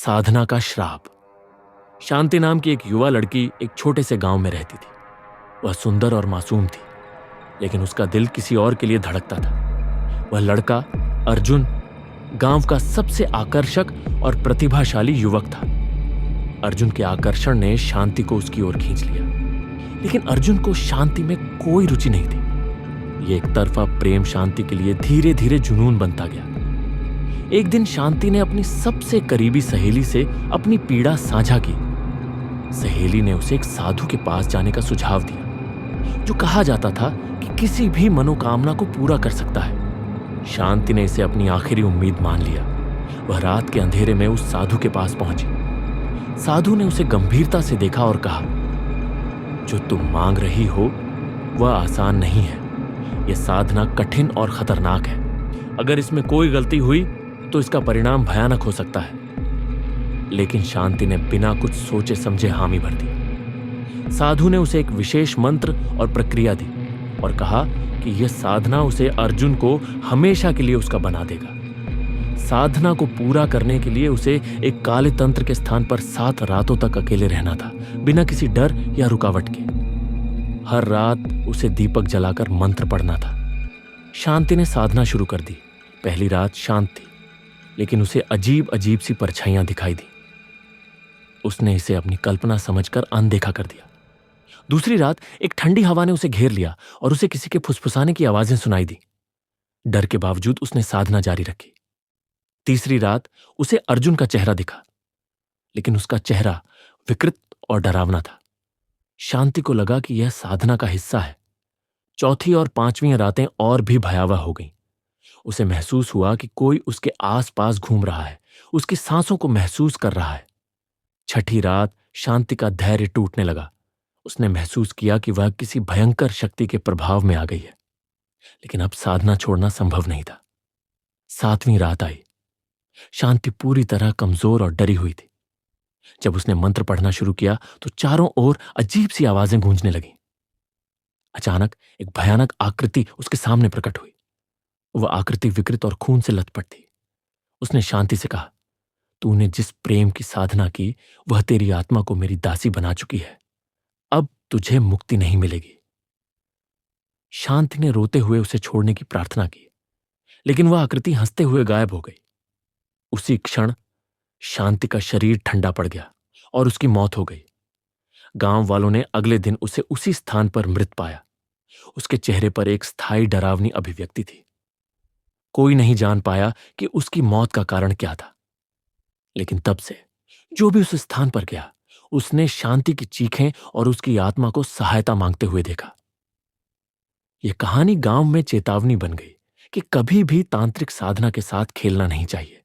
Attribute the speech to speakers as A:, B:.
A: साधना का श्राप। शांति नाम की एक युवा लड़की एक छोटे से गांव में रहती थी। वह सुंदर और मासूम थी, लेकिन उसका दिल किसी और के लिए धड़कता था। वह लड़का अर्जुन गांव का सबसे आकर्षक और प्रतिभाशाली युवक था। अर्जुन के आकर्षण ने शांति को उसकी ओर खींच लिया, लेकिन अर्जुन को शांति में कोई रुचि नहीं थी। यह एक तरफा प्रेम शांति के लिए धीरे धीरे जुनून बनता गया। एक दिन शांति ने अपनी सबसे करीबी सहेली से अपनी पीड़ा साझा की। सहेली ने उसे एक साधु के पास जाने का सुझाव दिया, जो कहा जाता था कि किसी भी मनोकामना को पूरा कर सकता है। शांति ने इसे अपनी आखिरी उम्मीद मान लिया। वह रात के अंधेरे में उस साधु के पास पहुंची। साधु ने उसे गंभीरता से देखा और कहा, जो तुम मांग रही हो वह आसान नहीं है। यह साधना कठिन और खतरनाक है। अगर इसमें कोई गलती हुई तो इसका परिणाम भयानक हो सकता है। लेकिन शांति ने बिना कुछ सोचे समझे हामी भर दी। साधु ने उसे एक विशेष मंत्र और प्रक्रिया दी और कहा कि यह साधना उसे अर्जुन को हमेशा के लिए उसका बना देगा। साधना को पूरा करने के लिए उसे एक काले तंत्र के स्थान पर 7 रातों तक अकेले रहना था, बिना किसी डर या रुकावट के। हर रात उसे दीपक जलाकर मंत्र पढ़ना था। शांति ने साधना शुरू कर दी। पहली रात शांत थी, लेकिन उसे अजीब अजीब सी परछाइयां दिखाई दी। उसने इसे अपनी कल्पना समझकर अनदेखा कर दिया। दूसरी रात एक ठंडी हवा ने उसे घेर लिया और उसे किसी के फुसफुसाने की आवाजें सुनाई दी। डर के बावजूद उसने साधना जारी रखी। तीसरी रात उसे अर्जुन का चेहरा दिखा, लेकिन उसका चेहरा विकृत और डरावना था। शांति को लगा कि यह साधना का हिस्सा है। चौथी और 5वीं रातें और भी भयावह हो गईं। उसे महसूस हुआ कि कोई उसके आसपास घूम रहा है, उसकी सांसों को महसूस कर रहा है। छठी रात शांति का धैर्य टूटने लगा। उसने महसूस किया कि वह किसी भयंकर शक्ति के प्रभाव में आ गई है, लेकिन अब साधना छोड़ना संभव नहीं था। 7वीं रात आई। शांति पूरी तरह कमजोर और डरी हुई थी। जब उसने मंत्र पढ़ना शुरू किया तो चारों ओर अजीब सी आवाजें गूंजने लगीं। अचानक एक भयानक आकृति उसके सामने प्रकट हुई। वह आकृति विकृत और खून से लथपथ थी। उसने शांति से कहा, तूने जिस प्रेम की साधना की वह तेरी आत्मा को मेरी दासी बना चुकी है। अब तुझे मुक्ति नहीं मिलेगी। शांति ने रोते हुए उसे छोड़ने की प्रार्थना की, लेकिन वह आकृति हंसते हुए गायब हो गई। उसी क्षण शांति का शरीर ठंडा पड़ गया और उसकी मौत हो गई। गांव वालों ने अगले दिन उसे उसी स्थान पर मृत पाया। उसके चेहरे पर एक स्थायी डरावनी अभिव्यक्ति थी। कोई नहीं जान पाया कि उसकी मौत का कारण क्या था, लेकिन तब से जो भी उस स्थान पर गया उसने शांति की चीखें और उसकी आत्मा को सहायता मांगते हुए देखा। यह कहानी गांव में चेतावनी बन गई कि कभी भी तांत्रिक साधना के साथ खेलना नहीं चाहिए।